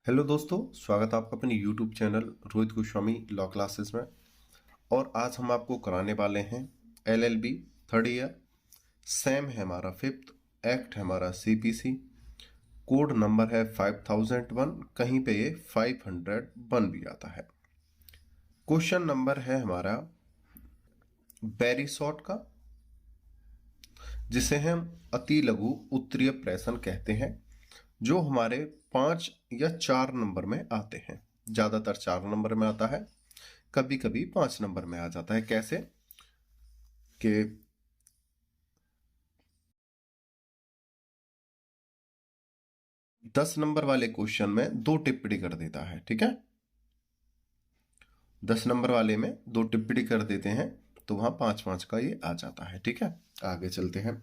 Hello दोस्तों, स्वागत है आपका अपने YouTube channel Rohit Goswami law classes में। और आज हम आपको कराने वाले हैं LLB थर्ड ईयर। सेम है हमारा फिफ्थ, एक्ट है हमारा CPC, कोड नंबर है 5001, कहीं पे ये 501 भी आता है। क्वेश्चन नंबर है हमारा बेरिसॉट का, जिसे हम अति लघु उत्तरीय प्रश्न कहते हैं, जो हमारे 5 या 4 नंबर में आते हैं। ज्यादातर 4 नंबर में आता है, कभी कभी 5 नंबर में आ जाता है। कैसे कि 10 नंबर वाले क्वेश्चन में 2 टिप्पणी कर देता है, ठीक है। 10 नंबर वाले में 2 टिप्पणी कर देते हैं, तो वहां 5-5 का ये आ जाता है, ठीक है। आगे चलते हैं।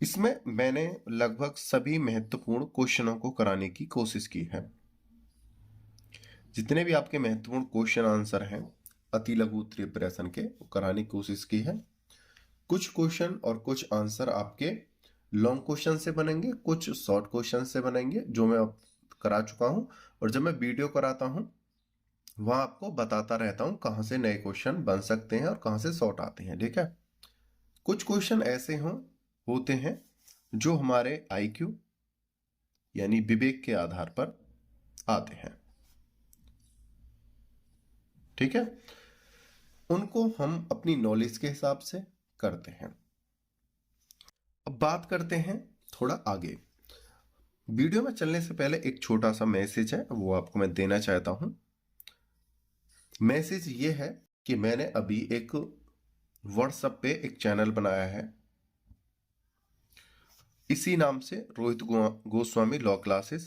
इसमें मैंने लगभग सभी महत्वपूर्ण क्वेश्चनों को कराने की कोशिश की है। जितने भी आपके महत्वपूर्ण क्वेश्चन आंसर हैं अति लघु उत्तरीय प्रश्न के, वो कराने की कोशिश की है। कुछ क्वेश्चन और कुछ आंसर आपके लॉन्ग क्वेश्चन से बनेंगे, कुछ शॉर्ट क्वेश्चन से बनेंगे, जो मैं अब करा चुका हूं। और जब मैं वीडियो कराता हूं वहां आपको बताता रहता हूं कहां से नए क्वेश्चन बन सकते हैं और कहां से शॉर्ट आते हैं, ठीक है। कुछ क्वेश्चन ऐसे होते हैं जो हमारे IQ यानी विवेक के आधार पर आते हैं, ठीक है। उनको हम अपनी नॉलेज के हिसाब से करते हैं। अब बात करते हैं थोड़ा आगे। वीडियो में चलने से पहले एक छोटा सा मैसेज है, वो आपको मैं देना चाहता हूं। मैसेज ये है कि मैंने अभी एक व्हाट्सएप पे एक चैनल बनाया है, इसी नाम से रोहित गोस्वामी लॉ क्लासेस।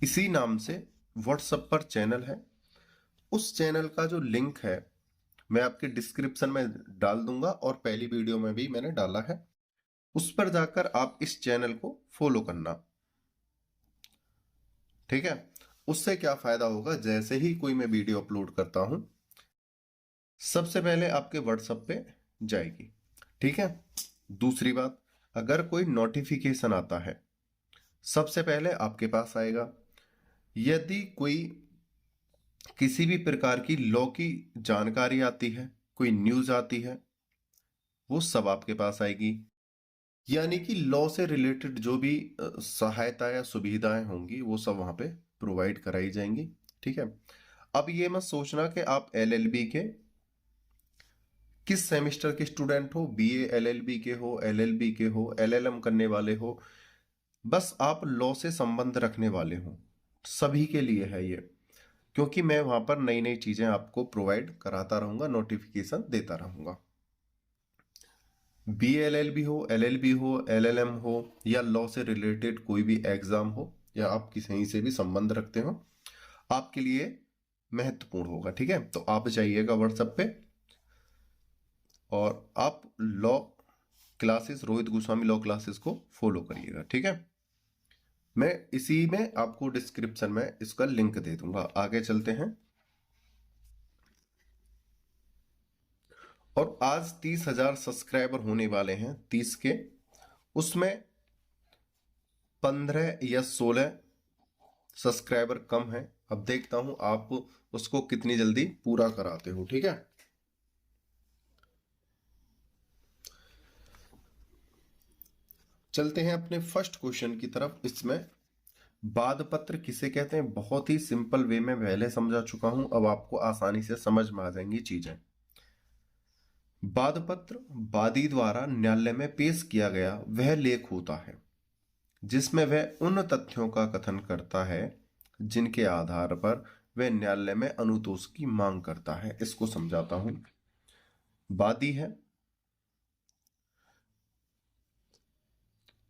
इसी नाम से व्हाट्सएप पर चैनल है। उस चैनल का जो लिंक है मैं आपके डिस्क्रिप्शन में डाल दूंगा, और पहली वीडियो में भी मैंने डाला है। उस पर जाकर आप इस चैनल को फॉलो करना, ठीक है। उससे क्या फायदा होगा, जैसे ही कोई मैं वीडियो अपलोड करता हूं सबसे पहले आपके व्हाट्सएप पे जाएगी, ठीक है। दूसरी बात, अगर कोई नोटिफिकेशन आता है सबसे पहले आपके पास आएगा। यदि कोई किसी भी प्रकार की लॉ की जानकारी आती है, कोई न्यूज आती है, वो सब आपके पास आएगी। यानी कि लॉ से रिलेटेड जो भी सहायता या सुविधाएं होंगी वो सब वहां पे प्रोवाइड कराई जाएंगी, ठीक है। अब ये मत सोचना कि आप LLB के किस सेमेस्टर के स्टूडेंट हो, BA LLB के हो, LLB के हो, LLM करने वाले हो, बस आप लॉ से संबंध रखने वाले हो, सभी के लिए है ये। क्योंकि मैं वहां पर नई नई चीजें आपको प्रोवाइड कराता रहूंगा, नोटिफिकेशन देता रहूंगा। BLLB हो, LLB हो, LLM हो, या लॉ से रिलेटेड कोई भी एग्जाम हो, या आप किसी से भी संबंध रखते हो, आपके लिए महत्वपूर्ण होगा, ठीक है। तो आप जाइएगा व्हाट्सएप पे और आप law classes, Rohit Goswami law classes को फॉलो करिएगा, ठीक है। मैं इसी में आपको डिस्क्रिप्शन में इसका लिंक दे दूंगा। आगे चलते हैं। और आज 30,000 सब्सक्राइबर होने वाले हैं, 30 के। उसमें 15 या 16 सब्सक्राइबर कम है। अब देखता हूं आप उसको कितनी जल्दी पूरा कराते हो, ठीक है। चलते हैं अपने फर्स्ट क्वेश्चन की तरफ। इसमें बाद पत्र किसे कहते हैं, बहुत ही सिंपल वे में पहले समझा चुका हूं, अब आपको आसानी से समझ में आ जाएंगी चीजें। बाद पत्र वादी द्वारा न्यायालय में पेश किया गया वह लेख होता है जिसमें वह उन तथ्यों का कथन करता है जिनके आधार पर वह न्यायालय में अनुतोष की मांग करता है। इसको समझाता हूं। वादी है,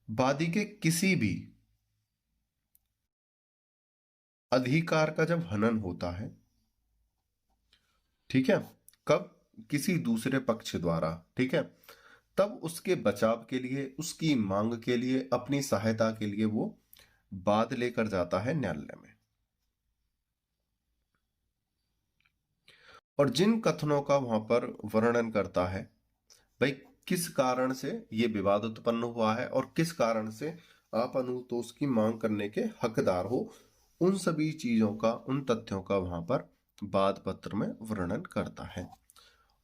वादी के किसी भी अधिकार का जब हनन होता है, ठीक है, कब, किसी दूसरे पक्ष द्वारा, ठीक है, तब उसके बचाव के लिए, उसकी मांग के लिए, अपनी सहायता के लिए वो वाद लेकर जाता है न्यायालय में। और जिन कथनों का वहां पर वर्णन करता है भाई किस कारण से ये विवाद उत्पन्न हुआ है और किस कारण से आप अनुतोष की मांग करने के हकदार हो, उन सभी चीजों का, उन तथ्यों का वहां पर वाद पत्र में वर्णन करता है।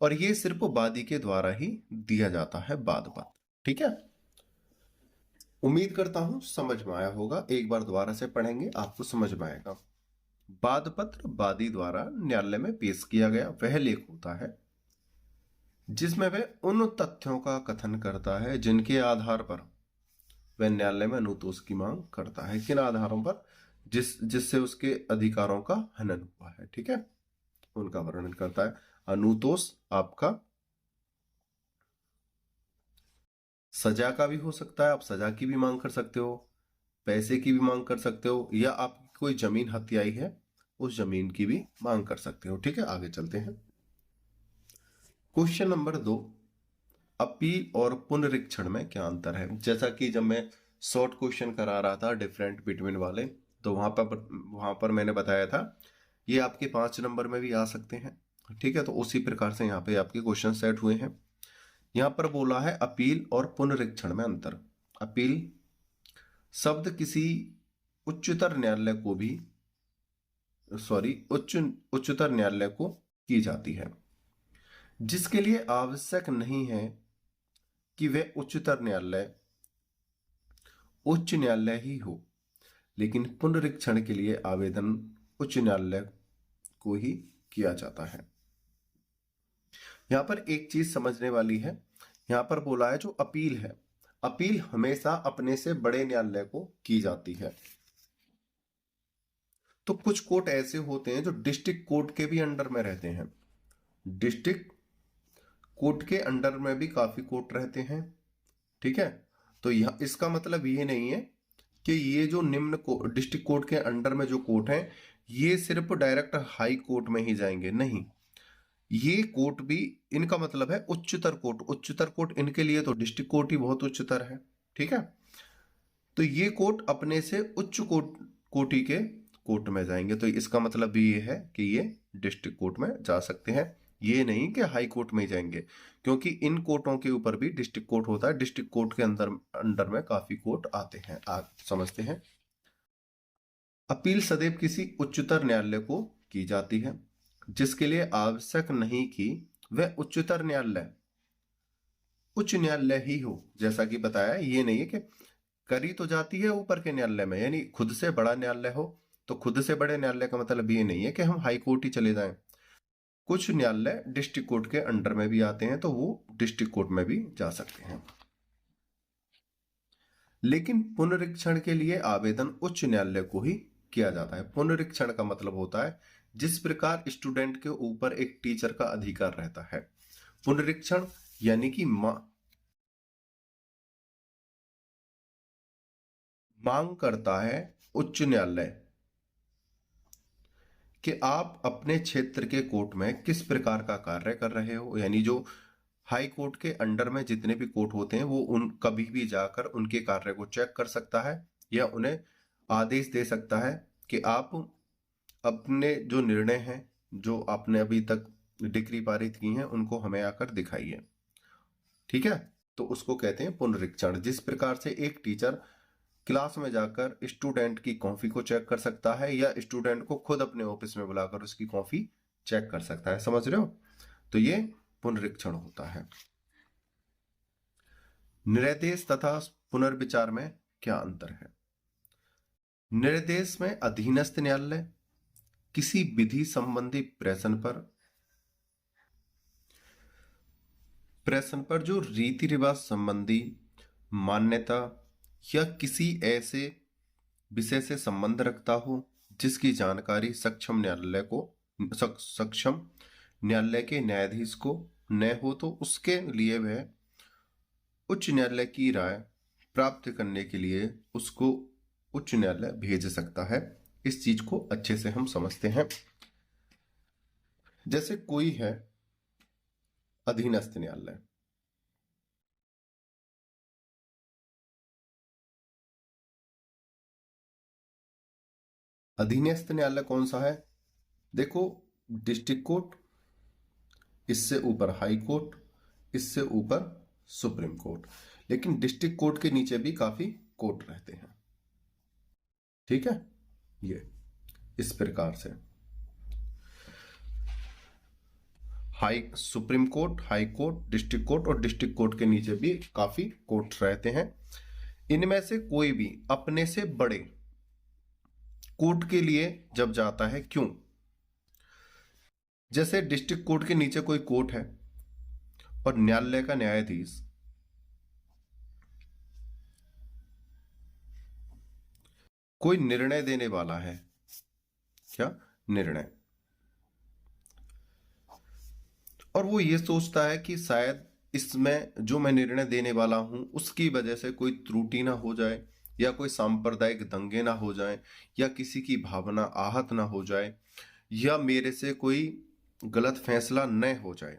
और ये सिर्फ वादी के द्वारा ही दिया जाता है वाद पत्र। ठीक है, उम्मीद करता हूं समझ में आया होगा। एक बार दोबारा से पढ़ेंगे, आपको समझ में आएगा। वाद पत्र वादी द्वारा न्यायालय में पेश किया गया वह लेख होता है जिसमें वह उन तथ्यों का कथन करता है जिनके आधार पर वह न्यायालय में अनुतोष की मांग करता है। किन आधारों पर? जिससे उसके अधिकारों का हनन हुआ है। ठीक है, उनका वर्णन करता है। अनुतोष आपका सजा का भी हो सकता है, आप सजा की भी मांग कर सकते हो, पैसे की भी मांग कर सकते हो, या आपकी कोई जमीन हत्याई है उस जमीन की भी मांग कर सकते हो। ठीक है, आगे चलते हैं। क्वेश्चन नंबर 2, अपील और पुनरीक्षण में क्या अंतर है? जैसा कि जब मैं शॉर्ट क्वेश्चन करा रहा था डिफरेंट बिटवीन वाले, तो वहां पर मैंने बताया था ये आपके 5 नंबर में भी आ सकते हैं। ठीक है, तो उसी प्रकार से यहाँ पे आपके क्वेश्चन सेट हुए हैं। यहां पर बोला है अपील और पुनरीक्षण में अंतर। अपील शब्द किसी उच्चतर न्यायालय को भी उच्चतर न्यायालय को की जाती है जिसके लिए आवश्यक नहीं है कि वह उच्च न्यायालय ही हो, लेकिन पुनरीक्षण के लिए आवेदन उच्च न्यायालय को ही किया जाता है। यहां पर एक चीज समझने वाली है, यहां पर बोला है जो अपील है, अपील हमेशा अपने से बड़े न्यायालय को की जाती है। तो कुछ कोर्ट ऐसे होते हैं जो डिस्ट्रिक्ट कोर्ट के भी अंडर में रहते हैं, डिस्ट्रिक्ट कोर्ट के अंडर में भी काफी कोर्ट रहते हैं। ठीक है, तो यह इसका मतलब ये नहीं है कि ये जो डिस्ट्रिक्ट कोर्ट के अंडर में जो कोर्ट हैं ये सिर्फ डायरेक्ट हाई कोर्ट में ही जाएंगे, नहीं। ये कोर्ट भी, इनका मतलब है उच्चतर कोर्ट। उच्चतर कोर्ट इनके लिए तो डिस्ट्रिक्ट कोर्ट ही बहुत उच्चतर है। ठीक है, तो ये कोर्ट अपने से उच्च कोटि के कोर्ट में जाएंगे। तो इसका मतलब भी ये है कि ये डिस्ट्रिक्ट कोर्ट में जा सकते हैं, ये नहीं कि हाई कोर्ट में ही जाएंगे, क्योंकि इन कोर्टों के ऊपर भी डिस्ट्रिक्ट कोर्ट होता है। डिस्ट्रिक्ट कोर्ट के अंडर में काफी कोर्ट आते हैं। आप समझते हैं। अपील सदैव किसी उच्चतर न्यायालय को की जाती है जिसके लिए आवश्यक नहीं कि वह उच्च न्यायालय ही हो। जैसा कि बताया, ये नहीं है कि करी तो जाती है ऊपर के न्यायालय में, यानी खुद से बड़ा न्यायालय हो। तो खुद से बड़े न्यायालय का मतलब ये नहीं है कि हम हाई कोर्ट ही चले जाएं। कुछ न्यायालय डिस्ट्रिक्ट कोर्ट के अंडर में भी आते हैं, तो वो डिस्ट्रिक्ट कोर्ट में भी जा सकते हैं। लेकिन पुनरीक्षण के लिए आवेदन उच्च न्यायालय को ही किया जाता है। पुनरीक्षण का मतलब होता है जिस प्रकार स्टूडेंट के ऊपर एक टीचर का अधिकार रहता है, पुनरीक्षण यानी कि मांग करता है उच्च न्यायालय कि आप अपने क्षेत्र के कोर्ट में किस प्रकार का कार्य कर रहे हो। यानी जो हाई कोर्ट के अंडर में जितने भी कोर्ट होते हैं वो उन कभी भी जाकर उनके कार्य को चेक कर सकता है या उन्हें आदेश दे सकता है कि आप अपने जो निर्णय हैं, जो आपने अभी तक डिक्री पारित की हैं, उनको हमें आकर दिखाइए। ठीक है, तो उसको कहते हैं पुनरीक्षण। जिस प्रकार से एक टीचर क्लास में जाकर स्टूडेंट की कॉपी को चेक कर सकता है या स्टूडेंट को खुद अपने ऑफिस में बुलाकर उसकी कॉपी चेक कर सकता है। समझ रहे हो? तो ये पुनरीक्षण होता है। निर्देश तथा पुनर्विचार में क्या अंतर है? निर्देश में अधीनस्थ न्यायालय किसी विधि संबंधी प्रश्न पर जो रीति रिवाज संबंधी मान्यता या किसी ऐसे विषय से संबंध रखता हो जिसकी जानकारी सक्षम न्यायालय के न्यायाधीश को न हो, तो उसके लिए वह उच्च न्यायालय की राय प्राप्त करने के लिए उसको उच्च न्यायालय भेज सकता है। इस चीज को अच्छे से हम समझते हैं। जैसे कोई है अधीनस्थ न्यायालय, अधीनस्थ न्यायालय कौन सा है? देखो, डिस्ट्रिक्ट कोर्ट, इससे ऊपर हाई कोर्ट, इससे ऊपर सुप्रीम कोर्ट, लेकिन डिस्ट्रिक्ट कोर्ट के नीचे भी काफी कोर्ट रहते हैं। ठीक है, ये इस प्रकार से supreme court, high court, district court, और डिस्ट्रिक्ट कोर्ट के नीचे भी काफी कोर्ट रहते हैं। इनमें से कोई भी अपने से बड़े कोर्ट के लिए जब जाता है, क्यों? जैसे डिस्ट्रिक्ट कोर्ट के नीचे कोई कोर्ट है और न्यायालय का न्यायाधीश कोई निर्णय देने वाला है, क्या निर्णय, और वो ये सोचता है कि शायद इसमें जो मैं निर्णय देने वाला हूं उसकी वजह से कोई त्रुटि ना हो जाए, या कोई सांप्रदायिक दंगे ना हो जाए, या किसी की भावना आहत ना हो जाए, या मेरे से कोई गलत फैसला न हो जाए।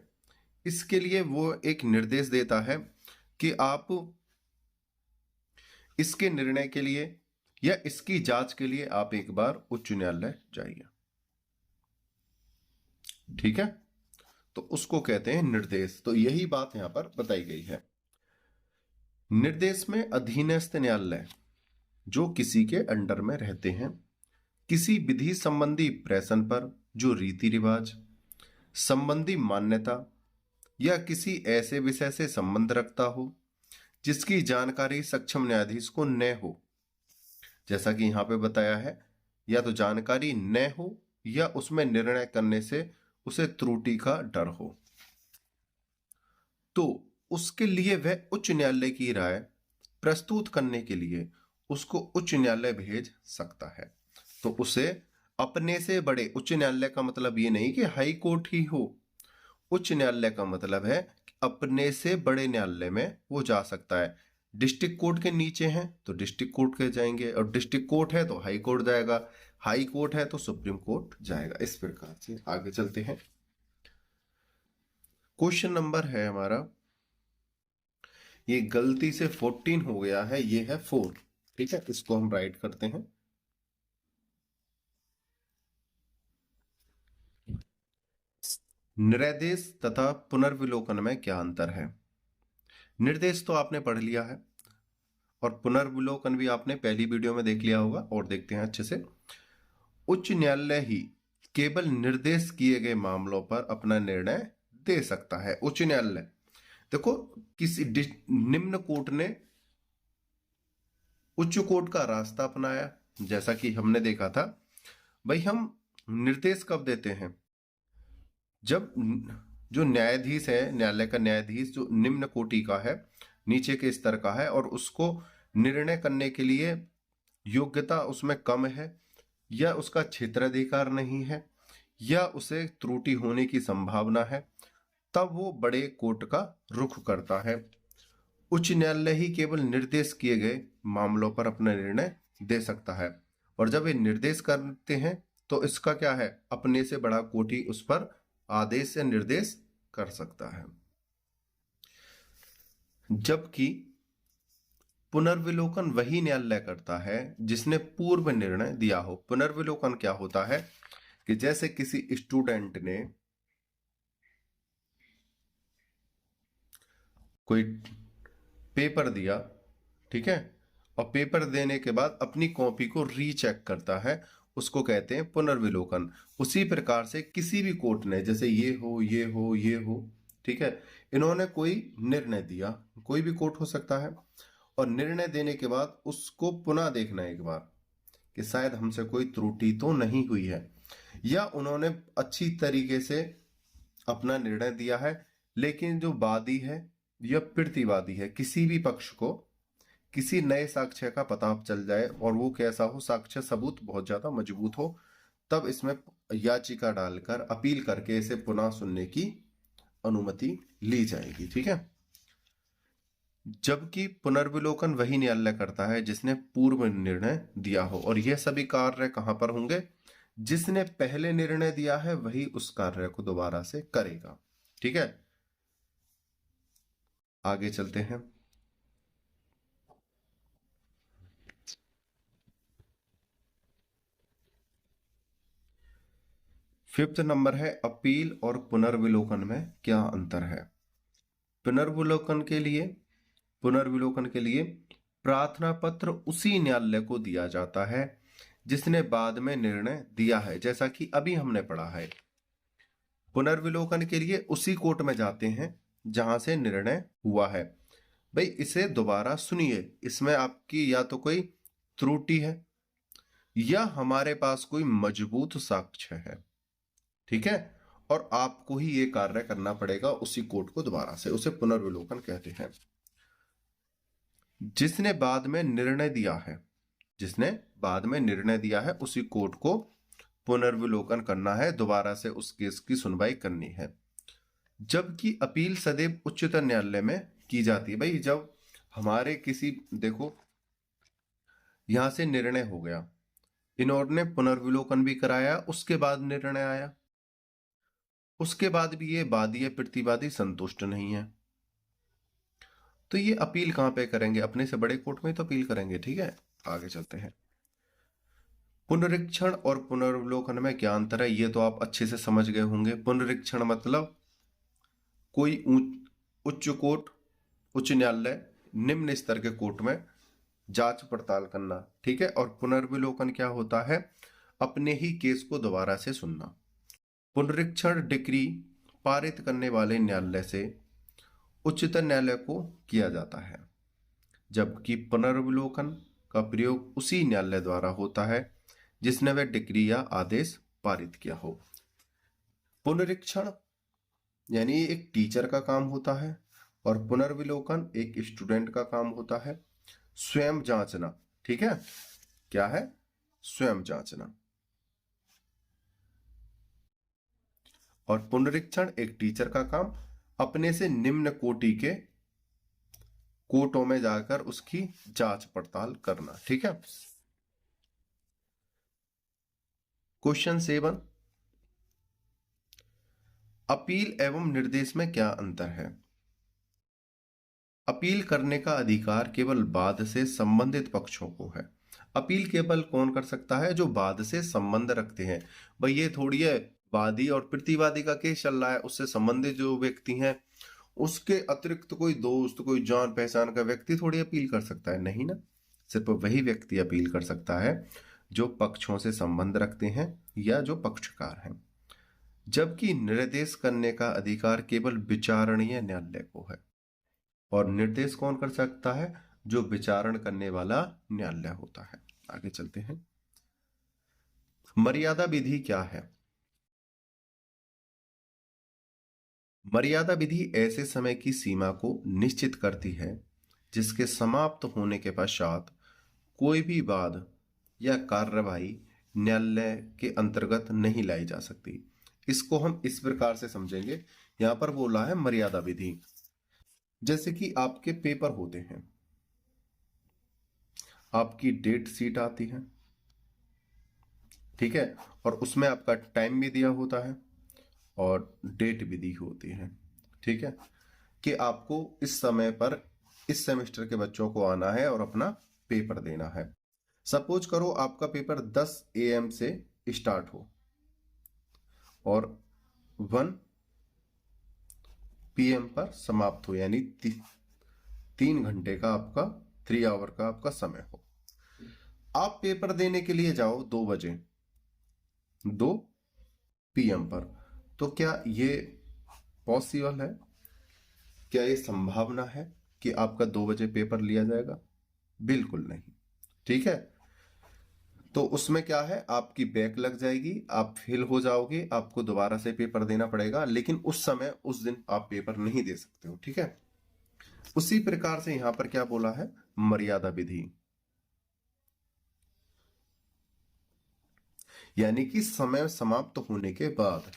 इसके लिए वो एक निर्देश देता है कि आप इसके निर्णय के लिए या इसकी जांच के लिए आप एक बार उच्च न्यायालय जाइए। ठीक है, तो उसको कहते हैं निर्देश। तो यही बात यहां पर बताई गई है। निर्देश में अधीनस्थ न्यायालय जो किसी के अंडर में रहते हैं, किसी विधि संबंधी प्रश्न पर जो रीति रिवाज संबंधी मान्यता या किसी ऐसे विषय से संबंध रखता हो जिसकी जानकारी सक्षम न्यायाधीश को न हो, जैसा कि यहां पे बताया है, या तो जानकारी न हो या उसमें निर्णय करने से उसे त्रुटि का डर हो, तो उसके लिए वह उच्च न्यायालय की राय प्रस्तुत करने के लिए उसको उच्च न्यायालय भेज सकता है। तो उसे अपने से बड़े, उच्च न्यायालय का मतलब ये नहीं कि हाई कोर्ट ही हो, उच्च न्यायालय का मतलब है कि अपने से बड़े न्यायालय में वो जा सकता है। डिस्ट्रिक्ट कोर्ट के नीचे हैं तो डिस्ट्रिक्ट कोर्ट के जाएंगे, और डिस्ट्रिक्ट कोर्ट है तो हाई कोर्ट जाएगा, हाई कोर्ट है तो सुप्रीम कोर्ट जाएगा। इस प्रकार से आगे चलते हैं। क्वेश्चन नंबर है हमारा, ये गलती से 14 हो गया है, ये है 4। ठीक है, इसको हम राइट करते हैं। निर्देश तथा पुनर्विलोकन में क्या अंतर है? निर्देश तो आपने पढ़ लिया है, और पुनर्विलोकन भी आपने पहली वीडियो में देख लिया होगा, और देखते हैं अच्छे से। उच्च न्यायालय ही केवल निर्देश किए गए मामलों पर अपना निर्णय दे सकता है। उच्च न्यायालय, देखो, किसी निम्न कोर्ट ने उच्च कोर्ट का रास्ता अपनाया, जैसा कि हमने देखा था। भाई हम निर्देश कब देते हैं? जब जो न्यायाधीश है, न्यायालय का न्यायाधीश जो निम्न कोटि का है, नीचे के स्तर का है, और उसको निर्णय करने के लिए योग्यता उसमें कम है, या उसका क्षेत्राधिकार नहीं है, या उसे त्रुटि होने की संभावना है, तब वो बड़े कोर्ट का रुख करता है। उच्च न्यायालय ही केवल निर्देश किए गए मामलों पर अपना निर्णय दे सकता है, और जब ये निर्देश करते हैं तो इसका क्या है, अपने से बड़ा कोटि उस पर आदेश या निर्देश कर सकता है। जबकि पुनर्विलोकन वही न्यायालय करता है जिसने पूर्व निर्णय दिया हो। पुनर्विलोकन क्या होता है कि जैसे किसी स्टूडेंट ने कोई पेपर दिया, ठीक है, और पेपर देने के बाद अपनी कॉपी को रीचेक करता है, उसको कहते हैं पुनर्विलोकन। उसी प्रकार से किसी भी कोर्ट ने, जैसे ये हो, ये हो, ये हो, ठीक है, इन्होंने कोई निर्णय दिया, कोई भी कोर्ट हो सकता है, और निर्णय देने के बाद उसको पुनः देखना एक बार कि शायद हमसे कोई त्रुटि तो नहीं हुई है, या उन्होंने अच्छी तरीके से अपना निर्णय दिया है, लेकिन जो वादी है या प्रतिवादी है, किसी भी पक्ष को किसी नए साक्ष्य का पता चल जाए, और वो कैसा हो, साक्ष्य सबूत बहुत ज्यादा मजबूत हो, तब इसमें याचिका डालकर अपील करके इसे पुनः सुनने की अनुमति ली जाएगी। ठीक है, जबकि पुनर्विलोकन वही न्यायालय करता है जिसने पूर्व निर्णय दिया हो, और यह सभी कार्य कहां पर होंगे? जिसने पहले निर्णय दिया है वही उस कार्य को दोबारा से करेगा। ठीक है, आगे चलते हैं। 5th नंबर है अपील और पुनर्विलोकन में क्या अंतर है। पुनर्विलोकन के लिए प्रार्थना पत्र उसी न्यायालय को दिया जाता है जिसने बाद में निर्णय दिया है, जैसा कि अभी हमने पढ़ा है। पुनर्विलोकन के लिए उसी कोर्ट में जाते हैं जहां से निर्णय हुआ है। भाई इसे दोबारा सुनिए, इसमें आपकी या तो कोई त्रुटि है या हमारे पास कोई मजबूत साक्ष्य है, ठीक है, और आपको ही ये कार्य करना पड़ेगा उसी कोर्ट को दोबारा से, उसे पुनर्विलोकन कहते हैं। जिसने बाद में निर्णय दिया है उसी कोर्ट को पुनर्विलोकन करना है, दोबारा से उस केस की सुनवाई करनी है। जबकि अपील सदैव उच्चतम न्यायालय में की जाती है। भाई जब हमारे देखो यहां से निर्णय हो गया, इन्होंने पुनर्विलोकन भी कराया, उसके बाद निर्णय आया, उसके बाद भी ये वादी या प्रतिवादी संतुष्ट नहीं है, तो ये अपील कहां पे करेंगे? अपने से बड़े कोर्ट में तो अपील करेंगे, ठीक है। आगे चलते हैं। पुनरीक्षण और पुनर्विलोकन में क्या अंतर है, ये तो आप अच्छे से समझ गए होंगे। पुनरीक्षण मतलब कोई उच्च न्यायालय निम्न स्तर के कोर्ट में जांच पड़ताल करना, ठीक है। और पुनर्विलोकन क्या होता है? अपने ही केस को दोबारा से सुनना। पुनरीक्षण डिक्री पारित करने वाले न्यायालय से उच्चतम न्यायालय को किया जाता है, जबकि पुनर्विलोकन का प्रयोग उसी न्यायालय द्वारा होता है जिसने वह डिक्री या आदेश पारित किया हो। पुनरीक्षण यानी एक टीचर का काम होता है और पुनर्विलोकन एक स्टूडेंट का काम होता है। स्वयं जांचना, ठीक है, क्या है? स्वयं जांचना। और पुनरीक्षण एक टीचर का काम, अपने से निम्न कोटि के कोर्टों में जाकर उसकी जांच पड़ताल करना, ठीक है। क्वेश्चन 7, अपील एवं निर्देश में क्या अंतर है? अपील करने का अधिकार केवल वाद से संबंधित पक्षों को है। अपील केवल कौन कर सकता है? जो वाद से संबंध रखते हैं। भाई ये थोड़ी है वादी और प्रतिवादी का केस चल रहा है, उससे संबंधित जो व्यक्ति हैं, उसके अतिरिक्त कोई दोस्त, कोई जान पहचान का व्यक्ति थोड़ी अपील कर सकता है, नहीं ना। सिर्फ वही व्यक्ति अपील कर सकता है जो पक्षों से संबंध रखते हैं या जो पक्षकार हैं। जबकि निर्देश करने का अधिकार केवल विचारणीय न्यायालय को है। और निर्देश कौन कर सकता है? जो विचारण करने वाला न्यायालय होता है। आगे चलते हैं। मर्यादा विधि क्या है? मर्यादा विधि ऐसे समय की सीमा को निश्चित करती है जिसके समाप्त होने के पश्चात कोई भी वाद या कार्यवाही न्यायालय के अंतर्गत नहीं लाई जा सकती। इसको हम इस प्रकार से समझेंगे, यहां पर बोला है मर्यादा विधि। जैसे कि आपके पेपर होते हैं, आपकी डेट शीट आती है, ठीक है, और उसमें आपका टाइम भी दिया होता है और डेट भी दी होती है, ठीक है, कि आपको इस समय पर इस सेमेस्टर के बच्चों को आना है और अपना पेपर देना है। सपोज करो आपका पेपर 10 AM से स्टार्ट हो और 1 PM पर समाप्त हो, यानी 3 घंटे का आपका 3 आवर का आपका समय हो। आप पेपर देने के लिए जाओ 2 बजे 2 PM पर, तो क्या ये पॉसिबल है? क्या ये संभावना है कि आपका 2 बजे पेपर लिया जाएगा? बिल्कुल नहीं, ठीक है। तो उसमें क्या है, आपकी बैक लग जाएगी, आप फेल हो जाओगे, आपको दोबारा से पेपर देना पड़ेगा, लेकिन उस समय उस दिन आप पेपर नहीं दे सकते हो, ठीक है। उसी प्रकार से यहां पर क्या बोला है? मर्यादा विधि, यानी कि समय समाप्त होने के बाद।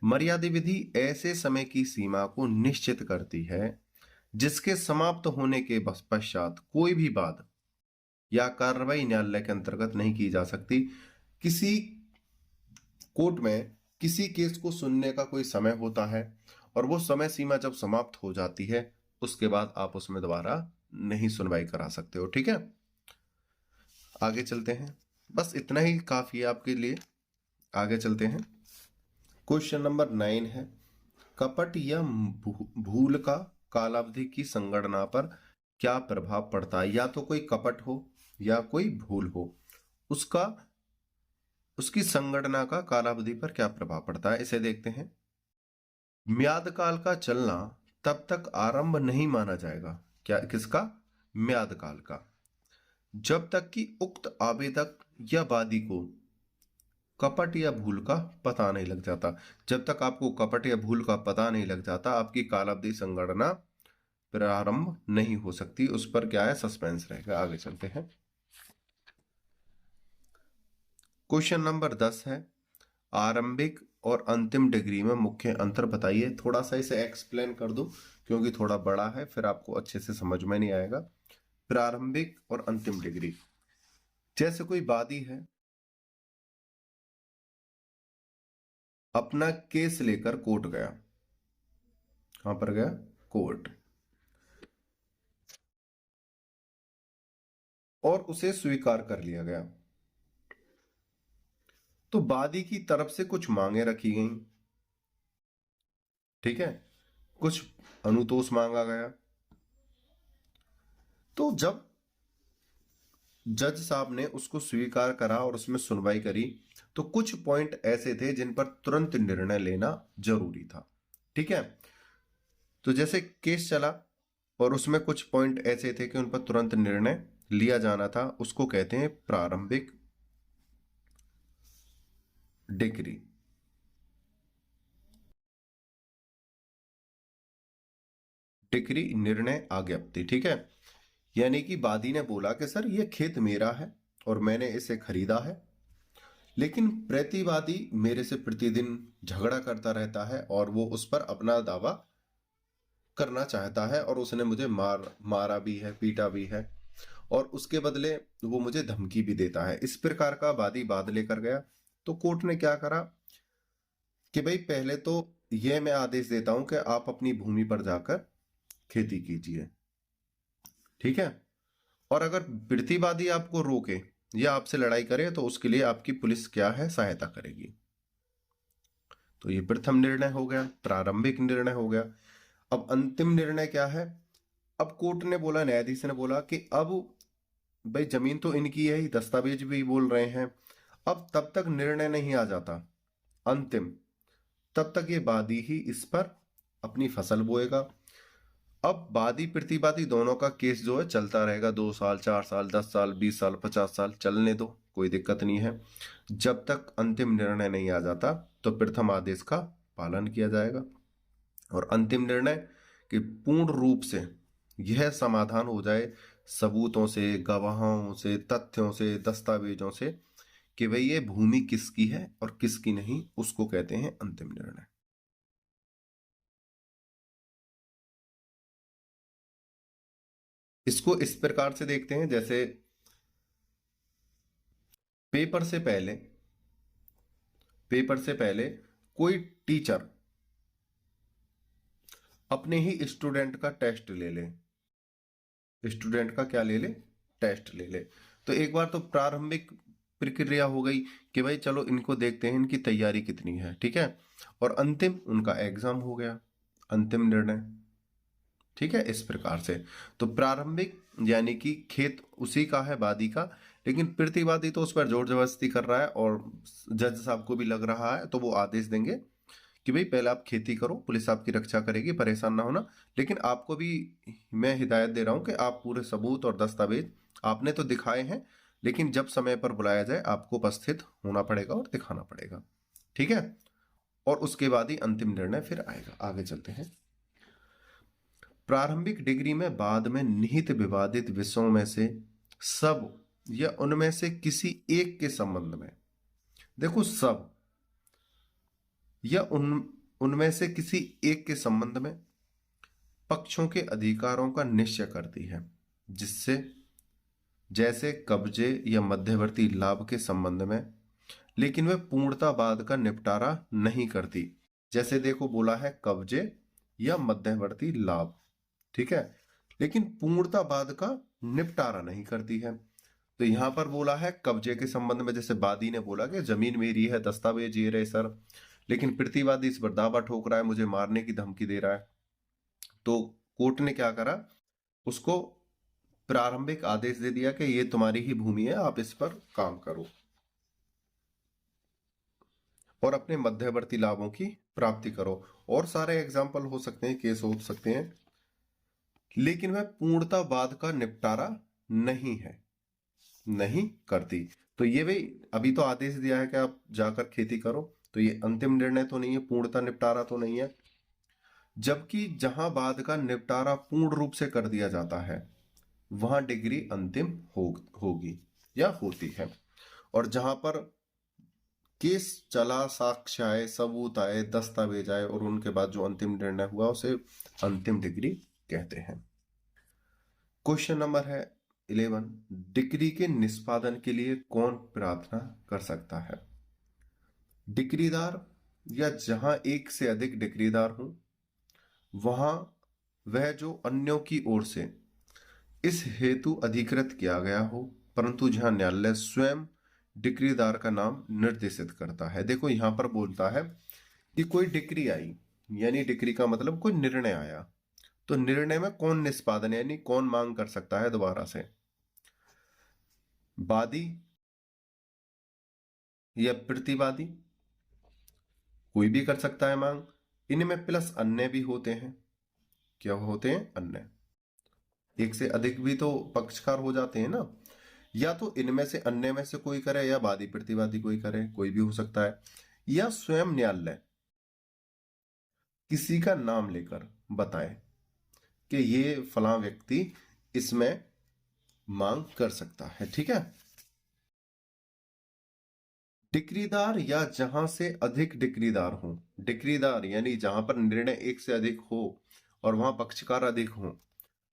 मर्यादा विधि ऐसे समय की सीमा को निश्चित करती है जिसके समाप्त होने के पश्चात कोई भी वाद या कार्रवाई न्यायालय के अंतर्गत नहीं की जा सकती। किसी कोर्ट में किसी केस को सुनने का कोई समय होता है और वो समय सीमा जब समाप्त हो जाती है उसके बाद आप उसमें दोबारा नहीं सुनवाई करा सकते हो, ठीक है। आगे चलते हैं, बस इतना ही काफी है आपके लिए। आगे चलते हैं। क्वेश्चन नंबर 9 है, कपट या भूल का कालावधि की संगणना पर क्या प्रभाव पड़ता है। या तो कोई कपट हो या कोई भूल हो, उसकी संगणना का कालावधि पर क्या प्रभाव पड़ता है, इसे देखते हैं। म्याद काल का चलना तब तक आरंभ नहीं माना जाएगा, क्या किसका, म्याद काल का, जब तक कि उक्त आवेदक या वादी को कपट या भूल का पता नहीं लग जाता। जब तक आपको कपट या भूल का पता नहीं लग जाता, आपकी कालावधि संगणना प्रारंभ नहीं हो सकती। उस पर क्या है, सस्पेंस रहेगा। आगे चलते हैं। क्वेश्चन नंबर 10 है, आरंभिक और अंतिम डिग्री में मुख्य अंतर बताइए। थोड़ा सा इसे एक्सप्लेन कर दो क्योंकि थोड़ा बड़ा है, फिर आपको अच्छे से समझ में नहीं आएगा। प्रारंभिक और अंतिम डिग्री, जैसे कोई वादी है, अपना केस लेकर कोर्ट गया। कहां पर गया, कोर्ट, और उसे स्वीकार कर लिया गया। तो वादी की तरफ से कुछ मांगे रखी गई, ठीक है, कुछ अनुतोष मांगा गया। तो जब जज साहब ने उसको स्वीकार करा और उसमें सुनवाई करी, तो कुछ पॉइंट ऐसे थे जिन पर तुरंत निर्णय लेना जरूरी था, ठीक है। तो जैसे केस चला और उसमें कुछ पॉइंट ऐसे थे कि उन पर तुरंत निर्णय लिया जाना था, उसको कहते हैं प्रारंभिक डिग्री। डिग्री निर्णय आज्ञप्ति, ठीक है। यानी कि वादी ने बोला कि सर ये खेत मेरा है और मैंने इसे खरीदा है, लेकिन प्रतिवादी मेरे से प्रतिदिन झगड़ा करता रहता है और वो उस पर अपना दावा करना चाहता है, और उसने मुझे मारा भी है, पीटा भी है, और उसके बदले वो मुझे धमकी भी देता है। इस प्रकार का वादी वाद लेकर गया। तो कोर्ट ने क्या करा कि भाई पहले तो ये मैं आदेश देता हूं कि आप अपनी भूमि पर जाकर खेती कीजिए, ठीक है। और अगर प्रतिवादी आपको रोके या आपसे लड़ाई करे तो उसके लिए आपकी पुलिस क्या है, सहायता करेगी। तो ये प्रथम निर्णय हो गया, प्रारंभिक निर्णय हो गया। अब अंतिम निर्णय क्या है। अब कोर्ट ने बोला, न्यायाधीश ने बोला कि अब भाई जमीन तो इनकी है ही, दस्तावेज भी बोल रहे हैं, अब तब तक निर्णय नहीं आ जाता अंतिम, तब तक ये वादी ही इस पर अपनी फसल बोएगा। अब वादी प्रतिवादी दोनों का केस जो है चलता रहेगा, 2 साल, 4 साल, 10 साल, 20 साल, 50 साल, चलने दो, कोई दिक्कत नहीं है। जब तक अंतिम निर्णय नहीं आ जाता तो प्रथम आदेश का पालन किया जाएगा, और अंतिम निर्णय कि पूर्ण रूप से यह समाधान हो जाए सबूतों से, गवाहों से, तथ्यों से, दस्तावेजों से, कि भाई ये भूमि किसकी है और किसकी नहीं, उसको कहते हैं अंतिम निर्णय। इसको इस प्रकार से देखते हैं, जैसे पेपर से पहले कोई टीचर अपने ही स्टूडेंट का टेस्ट ले ले, स्टूडेंट का क्या ले ले, टेस्ट ले ले। तो एक बार तो प्रारंभिक प्रक्रिया हो गई कि भाई चलो इनको देखते हैं इनकी तैयारी कितनी है, ठीक है। और अंतिम उनका एग्जाम हो गया, अंतिम निर्णय, ठीक है। इस प्रकार से तो प्रारंभिक यानी कि खेत उसी का है, वादी का, लेकिन प्रतिवादी तो उस पर जोर जबरदस्ती कर रहा है, और जज साहब को भी लग रहा है, तो वो आदेश देंगे कि भाई पहले आप खेती करो, पुलिस आपकी रक्षा करेगी, परेशान ना होना, लेकिन आपको भी मैं हिदायत दे रहा हूं कि आप पूरे सबूत और दस्तावेज आपने तो दिखाए हैं, लेकिन जब समय पर बुलाया जाए आपको उपस्थित होना पड़ेगा और दिखाना पड़ेगा, ठीक है। और उसके बाद ही अंतिम निर्णय फिर आएगा। आगे चलते हैं। प्रारंभिक डिग्री में बाद में निहित विवादित विषयों में से सब या उनमें से किसी एक के संबंध में, देखो सब या उनमें से किसी एक के संबंध में पक्षों के अधिकारों का निश्चय करती है, जिससे जैसे कब्जे या मध्यवर्ती लाभ के संबंध में, लेकिन वह पूर्णता बाद का निपटारा नहीं करती। जैसे देखो बोला है कब्जे या मध्यवर्ती लाभ, ठीक है, लेकिन पूर्णता बाद का निपटारा नहीं करती है। तो यहां पर बोला है कब्जे के संबंध में, जैसे वादी ने बोला कि जमीन मेरी है, दस्तावेज ये रहे सर, लेकिन प्रतिवादी इस पर दावा ठोक रहा है, मुझे मारने की धमकी दे रहा है। तो कोर्ट ने क्या करा, उसको प्रारंभिक आदेश दे दिया कि ये तुम्हारी ही भूमि है, आप इस पर काम करो और अपने मध्यवर्ती लाभों की प्राप्ति करो। और सारे एग्जाम्पल हो सकते हैं, केस हो सकते हैं, लेकिन वह पूर्णता बाद का निपटारा नहीं है, नहीं करती। तो ये भाई अभी तो आदेश दिया है कि आप जाकर खेती करो, तो ये अंतिम निर्णय तो नहीं है, पूर्णता निपटारा तो नहीं है। जबकि जहां बाद का निपटारा पूर्ण रूप से कर दिया जाता है वहां डिग्री अंतिम होगी या होती है। और जहां पर केस चला, साक्ष्य आए, सबूत आए, दस्तावेज आए और उनके बाद जो अंतिम निर्णय हुआ उसे अंतिम डिग्री कहते हैं। क्वेश्चन नंबर है 11, डिक्री के निष्पादन के लिए कौन प्रार्थना कर सकता है? डिक्रीदार या जहां एक से अधिक डिक्रीदार हो, वहां वह जो अन्यों की ओर से इस हेतु अधिकृत किया गया हो, परंतु जहां न्यायालय स्वयं डिक्रीदार का नाम निर्देशित करता है। देखो यहां पर बोलता है कि कोई डिक्री आई, यानी डिक्री का मतलब कोई निर्णय आया, तो निर्णय में कौन निष्पादन यानी कौन मांग कर सकता है? दोबारा से, वादी या प्रतिवादी, कोई भी कर सकता है मांग। इनमें प्लस अन्य भी होते हैं। क्या होते हैं? अन्य। एक से अधिक भी तो पक्षकार हो जाते हैं ना, या तो इनमें से अन्य में से कोई करे या वादी प्रतिवादी कोई करे, कोई भी हो सकता है, या स्वयं न्यायालय किसी का नाम लेकर बताए कि ये फलां व्यक्ति इसमें मांग कर सकता है। ठीक है। डिक्रीदार या जहां से अधिक डिक्रीदार हो, डिक्रीदार यानी जहां पर निर्णय एक से अधिक हो और वहां पक्षकार अधिक हो,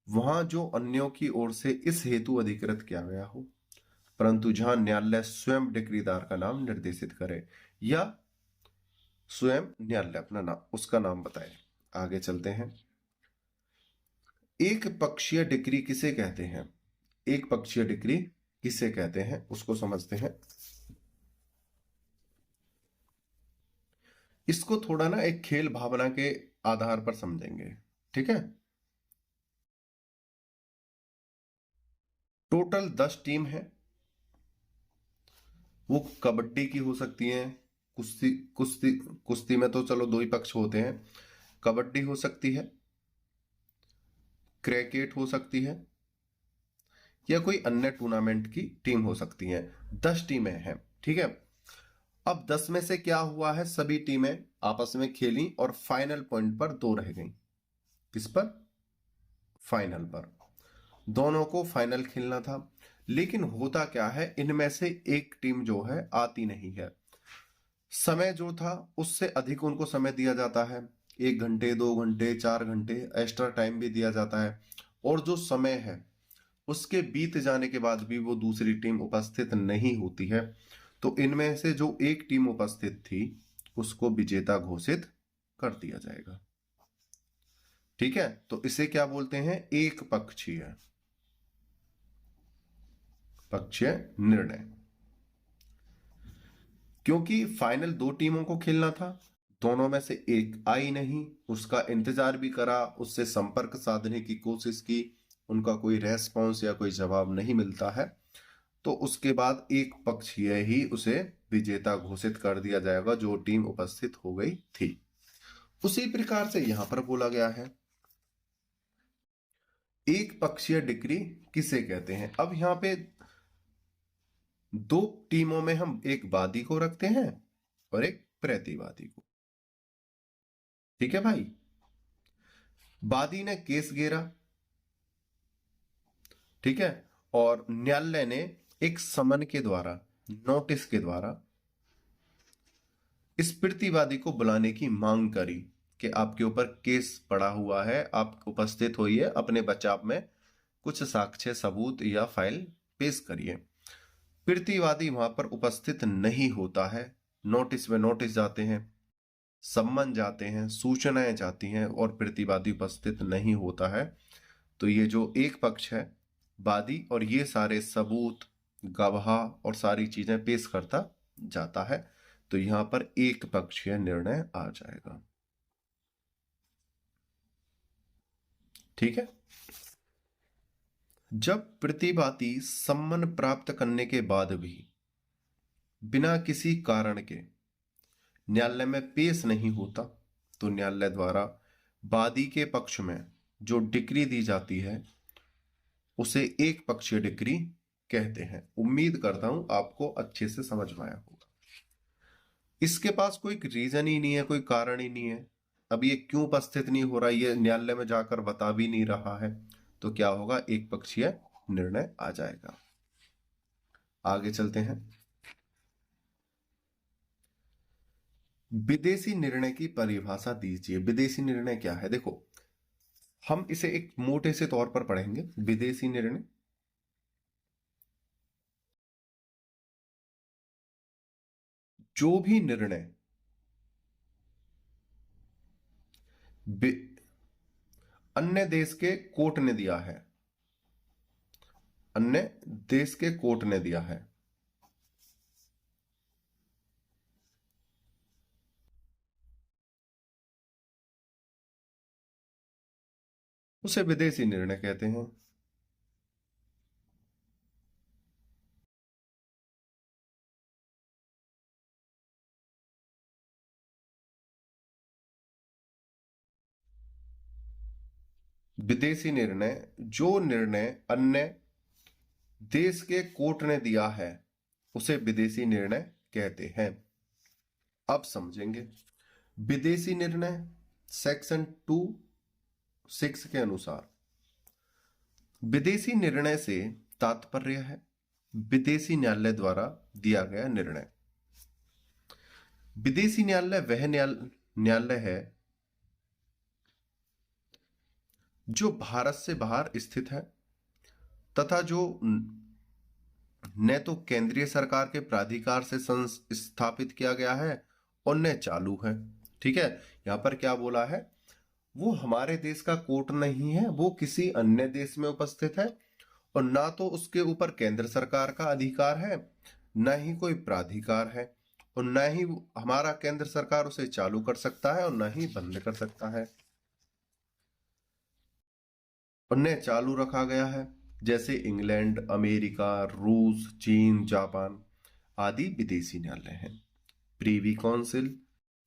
वहां जो अन्यों की ओर से इस हेतु अधिकृत किया गया हो, परंतु जहां न्यायालय स्वयं डिक्रीदार का नाम निर्देशित करे या स्वयं न्यायालय अपना नाम, उसका नाम बताए। आगे चलते हैं। एक पक्षीय डिक्री किसे कहते हैं? एक पक्षीय डिक्री किसे कहते हैं उसको समझते हैं। इसको थोड़ा ना एक खेल भावना के आधार पर समझेंगे। ठीक है। टोटल 10 टीम है, वो कबड्डी की हो सकती है, कुश्ती कुश्ती कुश्ती में तो चलो 2 ही पक्ष होते हैं, कबड्डी हो सकती है, क्रिकेट हो सकती है, या कोई अन्य टूर्नामेंट की टीम हो सकती है। 10 टीमें हैं। ठीक है। अब 10 में से क्या हुआ है, सभी टीमें आपस में खेली और फाइनल पॉइंट पर 2 रह गई। किस पर? फाइनल पर। दोनों को फाइनल खेलना था, लेकिन होता क्या है, इनमें से एक टीम जो है आती नहीं है। समय जो था उससे अधिक उनको समय दिया जाता है, 1 घंटे 2 घंटे 4 घंटे एक्स्ट्रा टाइम भी दिया जाता है, और जो समय है उसके बीत जाने के बाद भी वो दूसरी टीम उपस्थित नहीं होती है, तो इनमें से जो एक टीम उपस्थित थी उसको विजेता घोषित कर दिया जाएगा। ठीक है। तो इसे क्या बोलते हैं? एक पक्षीय निर्णय। क्योंकि फाइनल 2 टीमों को खेलना था, दोनों में से एक आई नहीं, उसका इंतजार भी करा, उससे संपर्क साधने की कोशिश की, उनका कोई रेस्पॉन्स या कोई जवाब नहीं मिलता है, तो उसके बाद एक पक्षीय ही उसे विजेता घोषित कर दिया जाएगा जो टीम उपस्थित हो गई थी। उसी प्रकार से यहां पर बोला गया है एक पक्षीय डिक्री किसे कहते हैं। अब यहां पे 2 टीमों में हम एक वादी को रखते हैं और एक प्रतिवादी को। ठीक है भाई। वादी ने केस घेरा, ठीक है, और न्यायालय ने एक समन के द्वारा, नोटिस के द्वारा इस प्रतिवादी को बुलाने की मांग करी कि आपके ऊपर केस पड़ा हुआ है, आप उपस्थित होइए, अपने बचाव में कुछ साक्ष्य सबूत या फाइल पेश करिए। प्रतिवादी वहां पर उपस्थित नहीं होता है, नोटिस में नोटिस जाते हैं, सम्मन जाते हैं, सूचनाएं जाती हैं और प्रतिवादी उपस्थित नहीं होता है, तो ये जो एक पक्ष है वादी और ये सारे सबूत गवाह और सारी चीजें पेश करता जाता है। तो यहां पर एक पक्षीय निर्णय आ जाएगा। ठीक है। जब प्रतिवादी सम्मन प्राप्त करने के बाद भी बिना किसी कारण के न्यायालय में पेश नहीं होता, तो न्यायालय द्वारा वादी के पक्ष में जो डिक्री दी जाती है उसे एक पक्षीय डिक्री कहते हैं। उम्मीद करता हूं आपको अच्छे से समझ में आया होगा। इसके पास कोई रीजन ही नहीं है, कोई कारण ही नहीं है। अब ये क्यों उपस्थित नहीं हो रहा, ये न्यायालय में जाकर बता भी नहीं रहा है, तो क्या होगा, एक पक्षीय निर्णय आ जाएगा। आगे चलते हैं। विदेशी निर्णय की परिभाषा दीजिए। विदेशी निर्णय क्या है? देखो, हम इसे एक मोटे से तौर पर पढ़ेंगे। विदेशी निर्णय जो भी निर्णय अन्य देश के कोर्ट ने दिया है, अन्य देश के कोर्ट ने दिया है, उसे विदेशी निर्णय कहते हैं। विदेशी निर्णय जो निर्णय अन्य देश के कोर्ट ने दिया है उसे विदेशी निर्णय कहते हैं। अब समझेंगे। विदेशी निर्णय सेक्शन 2(6) के अनुसार विदेशी निर्णय से तात्पर्य है विदेशी न्यायालय द्वारा दिया गया निर्णय। विदेशी न्यायालय वह न्यायालय है जो भारत से बाहर स्थित है तथा जो न तो केंद्रीय सरकार के प्राधिकार से स्थापित किया गया है और न चालू है। ठीक है। यहां पर क्या बोला है, वो हमारे देश का कोर्ट नहीं है, वो किसी अन्य देश में उपस्थित है और ना तो उसके ऊपर केंद्र सरकार का अधिकार है, न ही कोई प्राधिकार है, और न ही हमारा केंद्र सरकार उसे चालू कर सकता है और न ही बंद कर सकता है। उन्हें चालू रखा गया है, जैसे इंग्लैंड, अमेरिका, रूस, चीन, जापान आदि विदेशी न्यायालय हैं। प्रीवी काउंसिल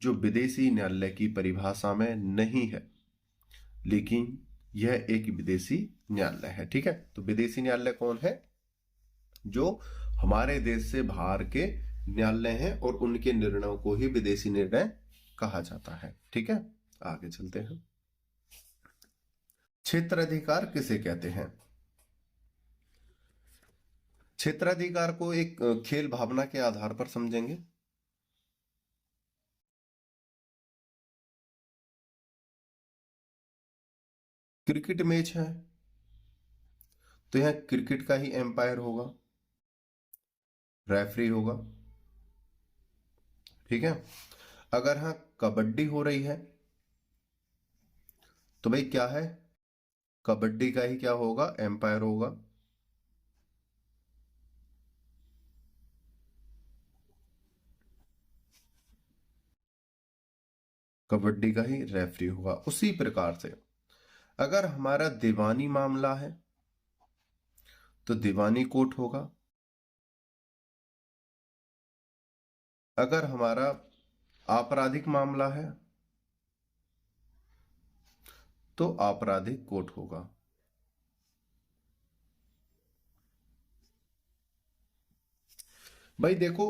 जो विदेशी न्यायालय की परिभाषा में नहीं है, लेकिन यह एक विदेशी न्यायालय है। ठीक है। तो विदेशी न्यायालय कौन है? जो हमारे देश से बाहर के न्यायालय हैं और उनके निर्णयों को ही विदेशी निर्णय कहा जाता है। ठीक है। आगे चलते हैं। क्षेत्राधिकार किसे कहते हैं? क्षेत्राधिकार को एक खेल भावना के आधार पर समझेंगे। क्रिकेट मैच है तो यहां क्रिकेट का ही एम्पायर होगा, रेफरी होगा। ठीक है। अगर हाँ कबड्डी हो रही है तो भाई क्या है, कबड्डी का ही क्या होगा, एम्पायर होगा। कबड्डी का ही रेफरी होगा। उसी प्रकार से अगर हमारा दीवानी मामला है तो दीवानी कोर्ट होगा। अगर हमारा आपराधिक मामला है तो आपराधिक कोर्ट होगा। भाई देखो,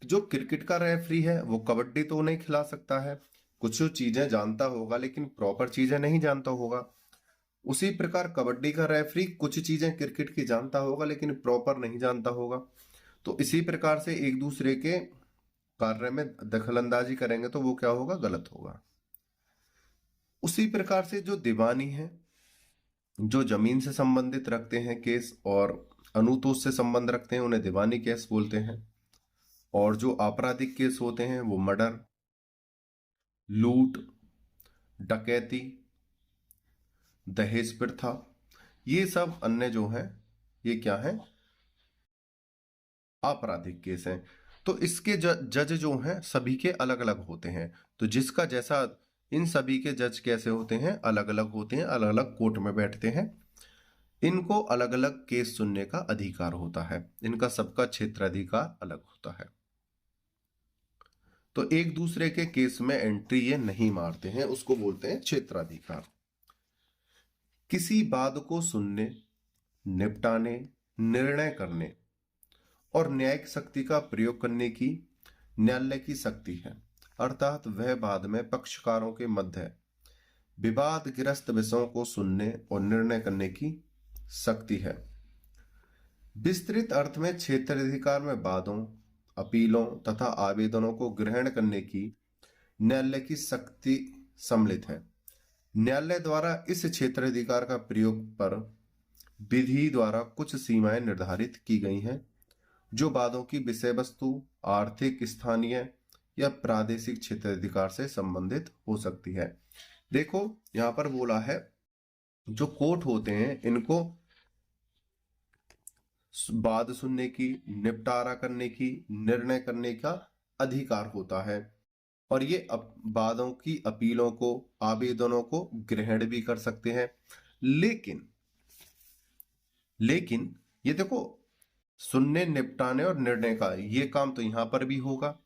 जो क्रिकेट का रेफरी है वो कबड्डी तो नहीं खिला सकता है, कुछ चीजें जानता होगा लेकिन प्रॉपर चीजें नहीं जानता होगा। उसी प्रकार कबड्डी का रेफरी कुछ चीजें क्रिकेट की जानता होगा लेकिन प्रॉपर नहीं जानता होगा। तो इसी प्रकार से एक दूसरे के कार्य में दखलंदाजी करेंगे तो वो क्या होगा, गलत होगा। उसी प्रकार से जो दीवानी है, जो जमीन से संबंधित रखते हैं केस और अनुतोष से संबंध रखते हैं, उन्हें दीवानी केस बोलते हैं। और जो आपराधिक केस होते हैं वो मर्डर, लूट, डकैती, दहेज प्रथा, ये सब अन्य जो है ये क्या है, आपराधिक केस हैं। तो इसके जज जो हैं सभी के अलग अलग होते हैं। तो जिसका जैसा, इन सभी के जज कैसे होते हैं, अलग अलग होते हैं, अलग अलग कोर्ट में बैठते हैं। इनको अलग अलग केस सुनने का अधिकार होता है, इनका सबका क्षेत्राधिकार अलग होता है। तो एक दूसरे के केस में एंट्री ये नहीं मारते हैं, उसको बोलते हैं क्षेत्राधिकार। किसी बात को सुनने, निपटाने, निर्णय करने और न्यायिक शक्ति का प्रयोग करने की न्यायालय की शक्ति है, अर्थात वह बाद में पक्षकारों के मध्य विवादग्रस्त विषयों को सुनने और निर्णय करने की शक्ति है। विस्तृत अर्थ में क्षेत्राधिकार में वादों, अपीलों तथा आवेदनों को ग्रहण करने की न्यायालय की शक्ति सम्मिलित है। न्यायालय द्वारा इस क्षेत्राधिकार का प्रयोग पर विधि द्वारा कुछ सीमाएं निर्धारित की गई हैं, जो वादों की विषय वस्तु आर्थिक, स्थानीय या प्रादेशिक क्षेत्राधिकार से संबंधित हो सकती है। देखो यहां पर बोला है, जो कोर्ट होते हैं इनको वाद सुनने की, निपटारा करने की, निर्णय करने का अधिकार होता है, और ये वादों की अपीलों को, आवेदनों को ग्रहण भी कर सकते हैं। लेकिन ये देखो, सुनने, निपटाने और निर्णय का ये काम तो यहां पर भी होगा,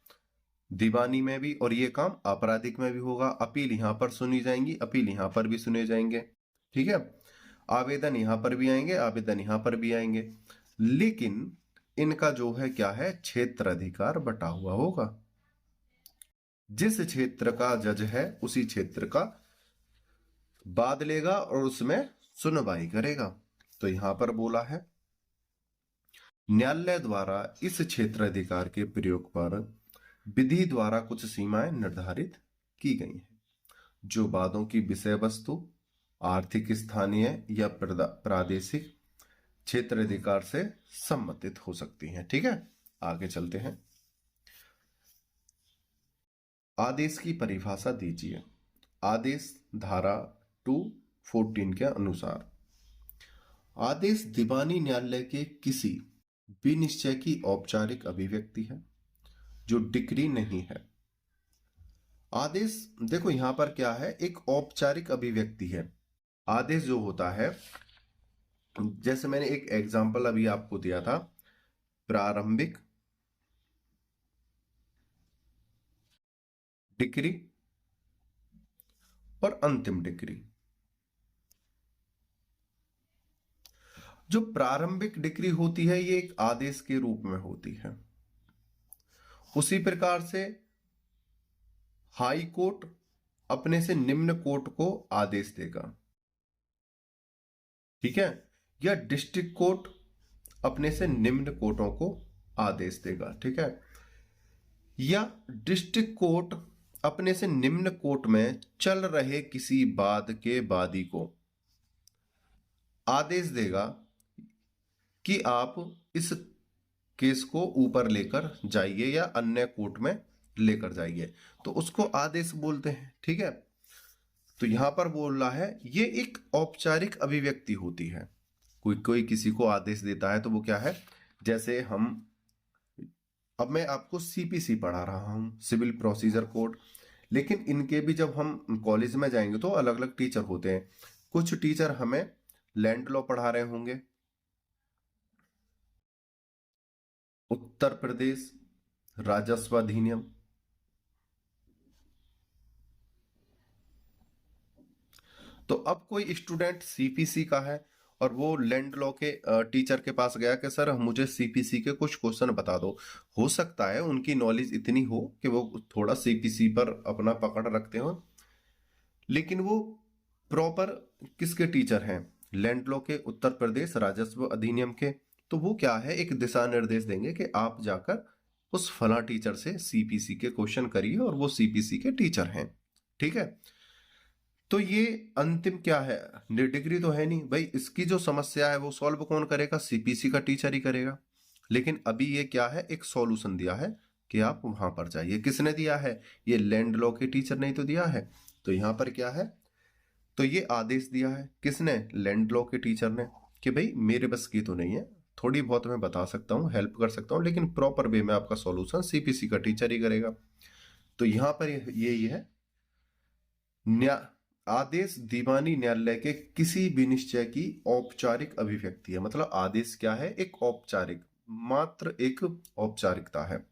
दीवानी में भी, और ये काम आपराधिक में भी होगा। अपील यहां पर सुनी जाएंगी, अपील यहां पर भी सुने जाएंगे, ठीक है। आवेदन यहां पर भी आएंगे, आवेदन यहां पर भी आएंगे। लेकिन इनका जो है क्या है, क्षेत्राधिकार बटा हुआ होगा। जिस क्षेत्र का जज है उसी क्षेत्र का वाद लेगा और उसमें सुनवाई करेगा। तो यहां पर बोला है, न्यायालय द्वारा इस क्षेत्राधिकार के प्रयोग पर विधि द्वारा कुछ सीमाएं निर्धारित की गई हैं, जो वादों की विषय वस्तु आर्थिक, स्थानीय या प्रादेशिक क्षेत्राधिकार से संबंधित हो सकती हैं। ठीक है, आगे चलते हैं। आदेश की परिभाषा दीजिए। आदेश धारा 214 के अनुसार आदेश दीवानी न्यायालय के किसी भी निश्चय की औपचारिक अभिव्यक्ति है जो डिक्री नहीं है। आदेश देखो यहां पर क्या है, एक औपचारिक अभिव्यक्ति है। आदेश जो होता है, जैसे मैंने एक एग्जांपल अभी आपको दिया था, प्रारंभिक डिक्री और अंतिम डिक्री। जो प्रारंभिक डिक्री होती है ये एक आदेश के रूप में होती है। उसी प्रकार से हाई कोर्ट अपने से निम्न कोर्ट को आदेश देगा, ठीक है, या डिस्ट्रिक्ट कोर्ट अपने से निम्न कोर्टों को आदेश देगा, ठीक है, या डिस्ट्रिक्ट कोर्ट अपने से निम्न कोर्ट में चल रहे किसी वाद के वादी को आदेश देगा कि आप इस केस को ऊपर लेकर जाइए या अन्य कोर्ट में लेकर जाइए, तो उसको आदेश बोलते हैं। ठीक है, तो यहां पर बोल रहा है ये एक औपचारिक अभिव्यक्ति होती है। कोई किसी को आदेश देता है तो वो क्या है, जैसे अब मैं आपको सीपीसी पढ़ा रहा हूं, सिविल प्रोसीजर कोड, लेकिन इनके भी जब हम कॉलेज में जाएंगे तो अलग अलग टीचर होते हैं। कुछ टीचर हमें लैंड लॉ पढ़ा रहे होंगे, उत्तर प्रदेश राजस्व अधिनियम, तो अब कोई स्टूडेंट सीपीसी का है और वो लैंड लॉ के टीचर के पास गया कि सर मुझे सीपीसी के कुछ क्वेश्चन बता दो। हो सकता है उनकी नॉलेज इतनी हो कि वो थोड़ा सीपीसी पर अपना पकड़ रखते हो, लेकिन वो प्रॉपर किसके टीचर हैं, लैंड लॉ के, उत्तर प्रदेश राजस्व अधिनियम के। तो वो क्या है, एक दिशा निर्देश देंगे कि आप जाकर उस फला टीचर से सीपीसी के क्वेश्चन करिए, और वो सीपीसी के टीचर हैं। ठीक है, तो ये अंतिम क्या है, डिग्री तो है नहीं भाई, इसकी जो समस्या है वो सॉल्व कौन करेगा, सीपीसी का टीचर ही करेगा। लेकिन अभी ये क्या है, एक सॉल्यूशन दिया है कि आप वहां पर जाइए। किसने दिया है, ये लैंड लॉ के टीचर ने तो दिया है। तो यहां पर क्या है, तो ये आदेश दिया है किसने, लैंड लॉ के टीचर ने, कि भाई मेरे बस की तो नहीं है, थोड़ी बहुत मैं बता सकता हूँ, हेल्प कर सकता हूँ, लेकिन प्रॉपर वे में आपका सॉल्यूशन सीपीसी का टीचर ही करेगा। तो यहाँ पर ये है आदेश दीवानी न्यायालय के किसी भी निश्चय की औपचारिक अभिव्यक्ति है। मतलब आदेश क्या है? एक औपचारिक, मात्र एक औपचारिकता है,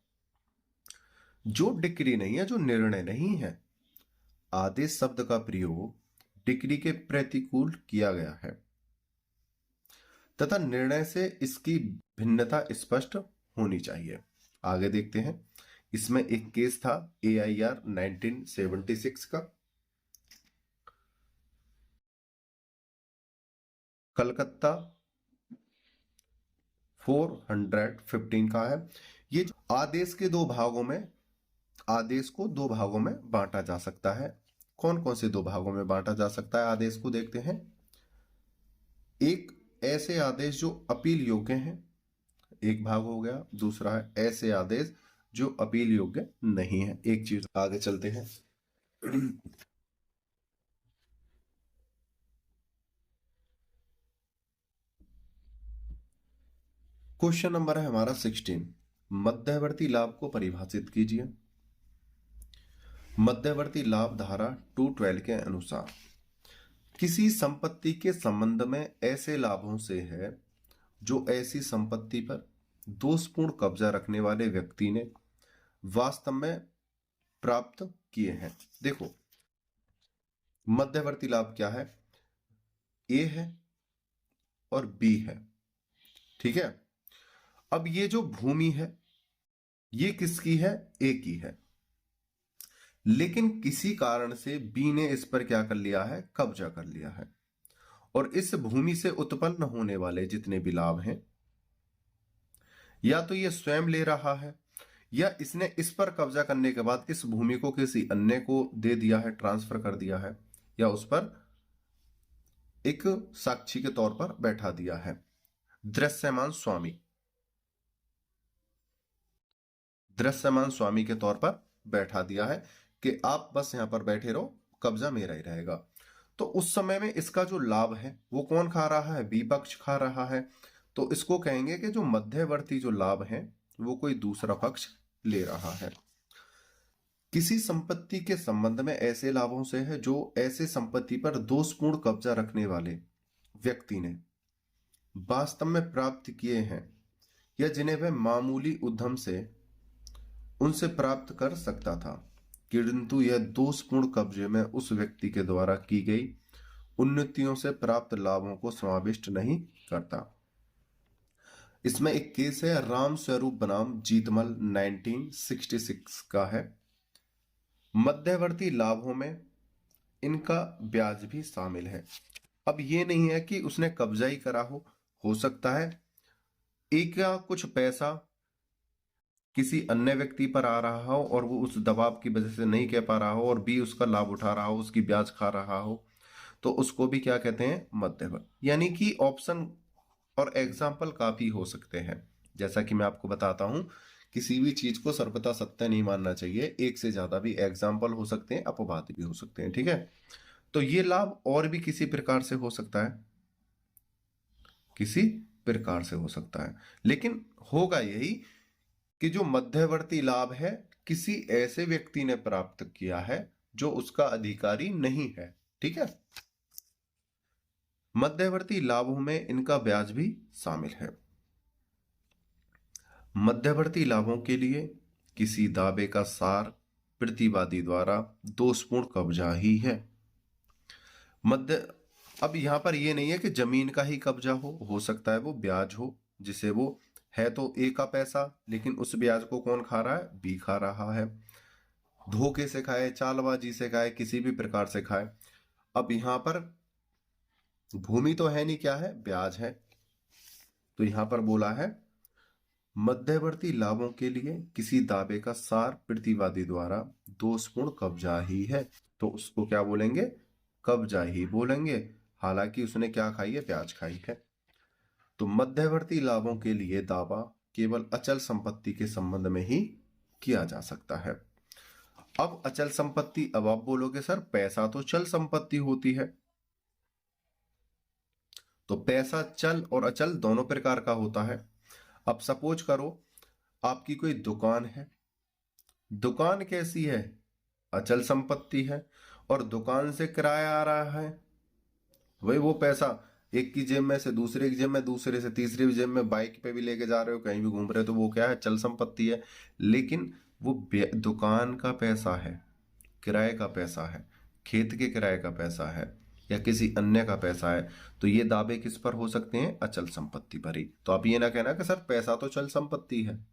जो डिक्री नहीं है, जो निर्णय नहीं है। आदेश शब्द का प्रयोग डिक्री के प्रतिकूल किया गया है तथा निर्णय से इसकी भिन्नता स्पष्ट होनी चाहिए। आगे देखते हैं। इसमें एक केस था AIR 1976 का, कलकत्ता 415 का है। ये आदेश के दो भागों में, आदेश को दो भागों में बांटा जा सकता है। कौन कौन से दो भागों में बांटा जा सकता है आदेश को? देखते हैं। एक ऐसे आदेश जो अपील योग्य हैं, एक भाग हो गया। दूसरा है ऐसे आदेश जो अपील योग्य नहीं है, एक चीज। आगे चलते हैं। क्वेश्चन नंबर है हमारा 16। मध्यवर्ती लाभ को परिभाषित कीजिए। मध्यवर्ती लाभ धारा 212 के अनुसार किसी संपत्ति के संबंध में ऐसे लाभों से है जो ऐसी संपत्ति पर दोषपूर्ण कब्जा रखने वाले व्यक्ति ने वास्तव में प्राप्त किए हैं। देखो, मध्यवर्ती लाभ क्या है? ए है और बी है, ठीक है। अब ये जो भूमि है ये किसकी है? ए की है। लेकिन किसी कारण से बी ने इस पर क्या कर लिया है? कब्जा कर लिया है। और इस भूमि से उत्पन्न होने वाले जितने भी लाभ हैं, या तो ये स्वयं ले रहा है, या इसने इस पर कब्जा करने के बाद इस भूमि को किसी अन्य को दे दिया है, ट्रांसफर कर दिया है, या उस पर एक साक्षी के तौर पर बैठा दिया है। दृश्यमान स्वामी, दृश्यमान स्वामी के तौर पर बैठा दिया है कि आप बस यहां पर बैठे रहो, कब्जा मेरा ही रहेगा। तो उस समय में इसका जो लाभ है वो कौन खा रहा है? बी पक्ष खा रहा है। तो इसको कहेंगे कि जो मध्यवर्ती जो लाभ है वो कोई दूसरा पक्ष ले रहा है। किसी संपत्ति के संबंध में ऐसे लाभों से है जो ऐसे संपत्ति पर दोषपूर्ण कब्जा रखने वाले व्यक्ति ने वास्तव में प्राप्त किए हैं, या जिन्हें वह मामूली उद्यम से उनसे प्राप्त कर सकता था, किंतु यह दोषपूर्ण कब्जे में उस व्यक्ति के द्वारा की गई उन्नतियों से प्राप्त लाभों को समाविष्ट नहीं करता। इसमें एक केस है राम स्वरूप बनाम जीतमल 1966 का है। मध्यवर्ती लाभों में इनका ब्याज भी शामिल है। अब ये नहीं है कि उसने कब्जा ही करा हो सकता है एक या कुछ पैसा किसी अन्य व्यक्ति पर आ रहा हो और वो उस दबाव की वजह से नहीं कह पा रहा हो, और बी उसका लाभ उठा रहा हो, उसकी ब्याज खा रहा हो, तो उसको भी क्या कहते हैं? मध्यवर्ती। यानी कि ऑप्शन और एग्जाम्पल काफी हो सकते हैं। जैसा कि मैं आपको बताता हूं, किसी भी चीज को सर्वथा सत्य नहीं मानना चाहिए, एक से ज्यादा भी एग्जाम्पल हो सकते हैं, अपवाद भी हो सकते हैं, ठीक है। तो ये लाभ और भी किसी प्रकार से हो सकता है, किसी प्रकार से हो सकता है, लेकिन होगा यही कि जो मध्यवर्ती लाभ है किसी ऐसे व्यक्ति ने प्राप्त किया है जो उसका अधिकारी नहीं है, ठीक है। मध्यवर्ती लाभों में इनका ब्याज भी शामिल है। मध्यवर्ती लाभों के लिए किसी दावे का सार प्रतिवादी द्वारा दोषपूर्ण कब्जा ही है। अब यहां पर यह नहीं है कि जमीन का ही कब्जा हो सकता है वो ब्याज हो, जिसे वो है तो ए का पैसा, लेकिन उस ब्याज को कौन खा रहा है? बी खा रहा है। धोखे से खाए, चालबाजी से खाए, किसी भी प्रकार से खाए। अब यहां पर भूमि तो है नहीं, क्या है? ब्याज है। तो यहां पर बोला है मध्यवर्ती लाभों के लिए किसी दावे का सार प्रतिवादी द्वारा दोषपूर्ण कब्जा ही है, तो उसको क्या बोलेंगे? कब्जा ही बोलेंगे, हालांकि उसने क्या खाई है? ब्याज खाई है। तो मध्यवर्ती लाभों के लिए दावा केवल अचल संपत्ति के संबंध में ही किया जा सकता है। अब अचल संपत्ति, अब आप बोलोगे सर पैसा तो चल संपत्ति होती है, तो पैसा चल और अचल दोनों प्रकार का होता है। अब सपोज करो आपकी कोई दुकान है, दुकान कैसी है, अचल संपत्ति है, और दुकान से किराया आ रहा है, वही वो पैसा एक की जेब में से दूसरे की जेब में, दूसरे से तीसरी जेब में, बाइक पे भी लेके जा रहे हो, कहीं भी घूम रहे हो, तो वो क्या है, चल संपत्ति है। लेकिन वो दुकान का पैसा है, किराए का पैसा है, खेत के किराए का पैसा है, या किसी अन्य का पैसा है, तो ये दावे किस पर हो सकते हैं, अचल संपत्ति पर ही। तो आप ये ना कहना कि सर पैसा तो चल संपत्ति है,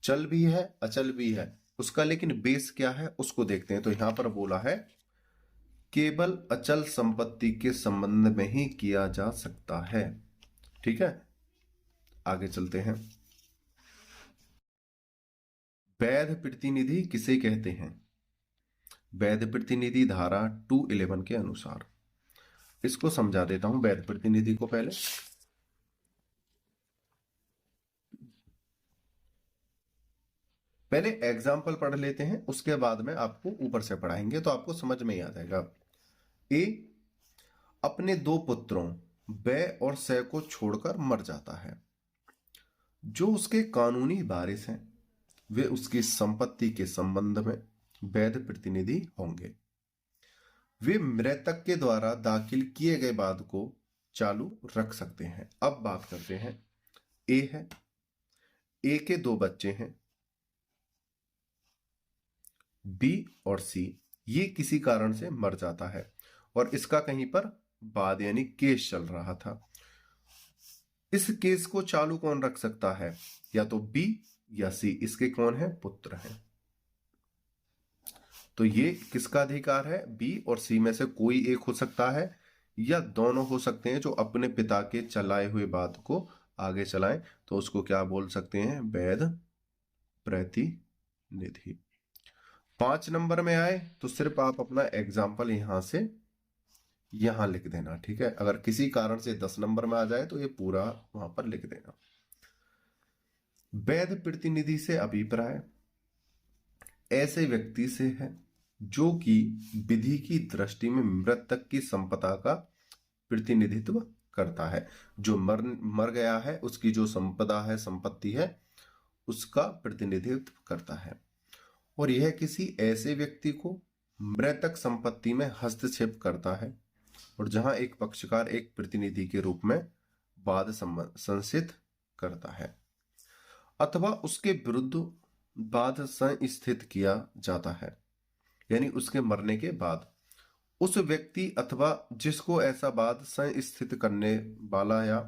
चल भी है अचल भी है, उसका लेकिन बेस क्या है उसको देखते हैं। तो यहां पर बोला है केवल अचल संपत्ति के संबंध में ही किया जा सकता है। ठीक है, आगे चलते हैं। वैध प्रतिनिधि किसे कहते हैं? वैध प्रतिनिधि धारा 211 के अनुसार। इसको समझा देता हूं वैध प्रतिनिधि को। पहले एग्जाम्पल पढ़ लेते हैं, उसके बाद में आपको ऊपर से पढ़ाएंगे तो आपको समझ में ही आ जाएगा। ए अपने 2 पुत्रों बै और सै को छोड़कर मर जाता है। जो उसके कानूनी वारिस हैं वे उसकी संपत्ति के संबंध में वैध प्रतिनिधि होंगे। वे मृतक के द्वारा दाखिल किए गए वाद को चालू रख सकते हैं। अब बात करते हैं, ए है, ए के 2 बच्चे हैं, बी और सी, ये किसी कारण से मर जाता है और इसका कहीं पर वाद यानी केस चल रहा था। इस केस को चालू कौन रख सकता है, या तो बी या सी, इसके कौन है, पुत्र हैं। तो ये किसका अधिकार है, बी और सी में से कोई एक हो सकता है या दोनों हो सकते हैं जो अपने पिता के चलाए हुए बात को आगे चलाएं, तो उसको क्या बोल सकते हैं, वैध प्रतिनिधि। 5 नंबर में आए तो सिर्फ आप अपना एग्जाम्पल यहां से यहां लिख देना। ठीक है, अगर किसी कारण से 10 नंबर में आ जाए तो ये पूरा वहां पर लिख देना। वैध प्रतिनिधि से अभिप्राय ऐसे व्यक्ति से है जो कि विधि की दृष्टि में मृतक की संपदा का प्रतिनिधित्व करता है। जो मर गया है उसकी जो संपदा है, संपत्ति है, उसका प्रतिनिधित्व करता है। और यह किसी ऐसे व्यक्ति को मृतक संपत्ति में हस्तक्षेप करता है और जहां एक पक्षकार एक प्रतिनिधि के रूप में वाद संसित करता है अथवा उसके विरुद्ध वाद संस्थित किया जाता है, यानी उसके मरने के बाद उस व्यक्ति अथवा जिसको ऐसा वाद संस्थित करने वाला या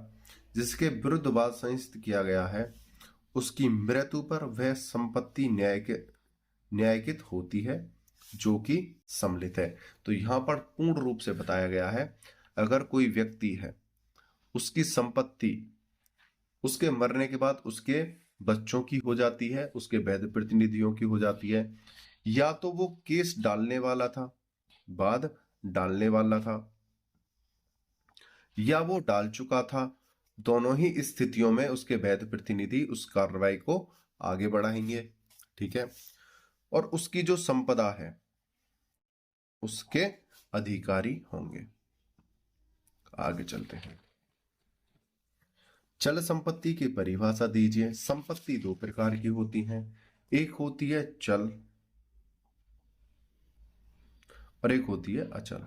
जिसके विरुद्ध वाद संस्थित किया गया है, उसकी मृत्यु पर वह संपत्ति न्यायिक होती है जो कि सम्मिलित है। तो यहां पर पूर्ण रूप से बताया गया है, अगर कोई व्यक्ति है उसकी संपत्ति उसके मरने के बाद उसके बच्चों की हो जाती है, उसके वैध प्रतिनिधियों की हो जाती है, या तो वो केस डालने वाला था, बाद डालने वाला था, या वो डाल चुका था, दोनों ही स्थितियों में उसके वैध प्रतिनिधि उस कार्रवाई को आगे बढ़ाएंगे। ठीक है, और उसकी जो संपदा है उसके अधिकारी होंगे। आगे चलते हैं, चल संपत्ति की परिभाषा दीजिए। संपत्ति 2 प्रकार की होती हैं, एक होती है चल और एक होती है अचल।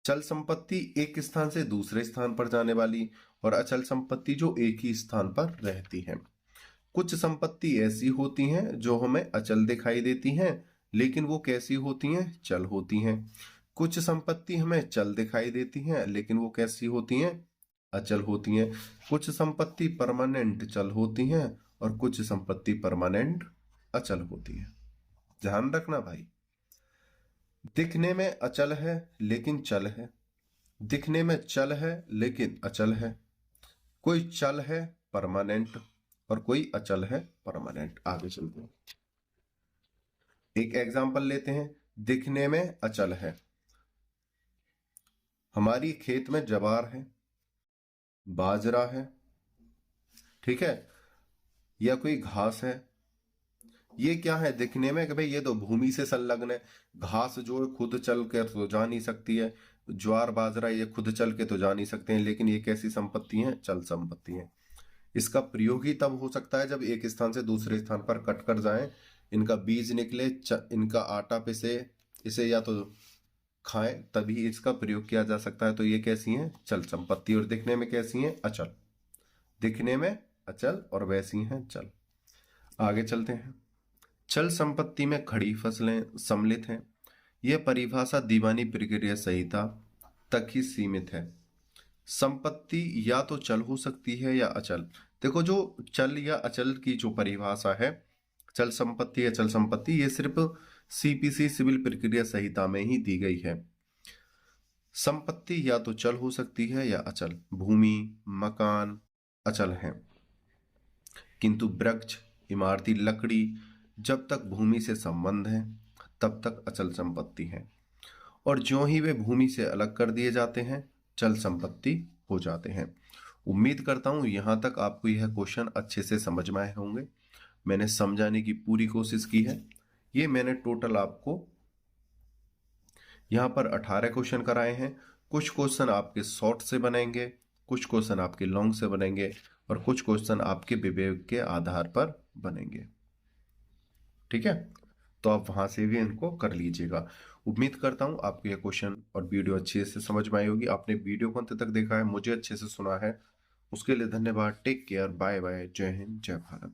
चल संपत्ति एक स्थान से दूसरे स्थान पर जाने वाली, और अचल संपत्ति जो एक ही स्थान पर रहती है। कुछ संपत्ति ऐसी होती हैं जो हमें अचल दिखाई देती हैं, लेकिन वो कैसी होती हैं, चल होती हैं। कुछ संपत्ति हमें चल दिखाई देती हैं, लेकिन वो कैसी होती हैं, अचल होती हैं। कुछ संपत्ति परमानेंट चल होती हैं और कुछ संपत्ति परमानेंट अचल होती है। ध्यान रखना भाई, दिखने में अचल है लेकिन चल है, दिखने में चल है लेकिन अचल है, कोई चल है परमानेंट और कोई अचल है परमानेंट। आगे चलते हैं, एक एग्जांपल लेते हैं। दिखने में अचल है, हमारी खेत में जवार है, बाजरा है, ठीक है, या कोई घास है, ये क्या है दिखने में कि भाई ये तो भूमि से संलग्न है। घास जो है खुद चल कर तो जा नहीं सकती है, ज्वार बाजरा ये खुद चल के तो जा नहीं सकते हैं, लेकिन ये कैसी संपत्ति हैं? चल संपत्ति हैं। इसका प्रयोग ही तब हो सकता है जब एक स्थान से दूसरे स्थान पर कट कर जाएं, इनका बीज निकले, इनका आटा पिसे, इसे या तो खाएं, तभी इसका प्रयोग किया जा सकता है। तो ये कैसी हैं? चल संपत्ति। और दिखने में कैसी हैं? अचल। दिखने में अचल और वैसी हैं चल। आगे चलते हैं। चल संपत्ति में खड़ी फसलें सम्मिलित हैं। यह परिभाषा दीवानी प्रक्रिया संहिता तक ही सीमित है। संपत्ति या तो चल हो सकती है या अचल। देखो जो चल या अचल की जो परिभाषा है, चल संपत्ति या चल संपत्ति, ये सिर्फ सीपीसी सिविल प्रक्रिया संहिता में ही दी गई है। संपत्ति या तो चल हो सकती है या अचल। भूमि, मकान अचल हैं, किंतु वृक्ष, इमारती लकड़ी जब तक भूमि से संबंध है तब तक अचल संपत्ति है, और ज्यों ही वे भूमि से अलग कर दिए जाते हैं चल संपत्ति हो जाते हैं। उम्मीद करता हूं यहां तक आपको यह क्वेश्चन अच्छे से समझ में आए होंगे। मैंने समझाने की पूरी कोशिश की है। ये मैंने टोटल आपको यहाँ पर 18 क्वेश्चन कराए हैं। कुछ क्वेश्चन आपके शॉर्ट से बनेंगे, कुछ क्वेश्चन आपके लॉन्ग से बनेंगे, और कुछ क्वेश्चन आपके विवेक के आधार पर बनेंगे। ठीक है, तो आप वहां से भी इनको कर लीजिएगा। उम्मीद करता हूं आपको यह क्वेश्चन और वीडियो अच्छे से समझ में आई होगी। आपने वीडियो को अंत तक देखा है, मुझे अच्छे से सुना है, उसके लिए धन्यवाद। टेक केयर, बाय बाय, जय हिंद, जय भारत।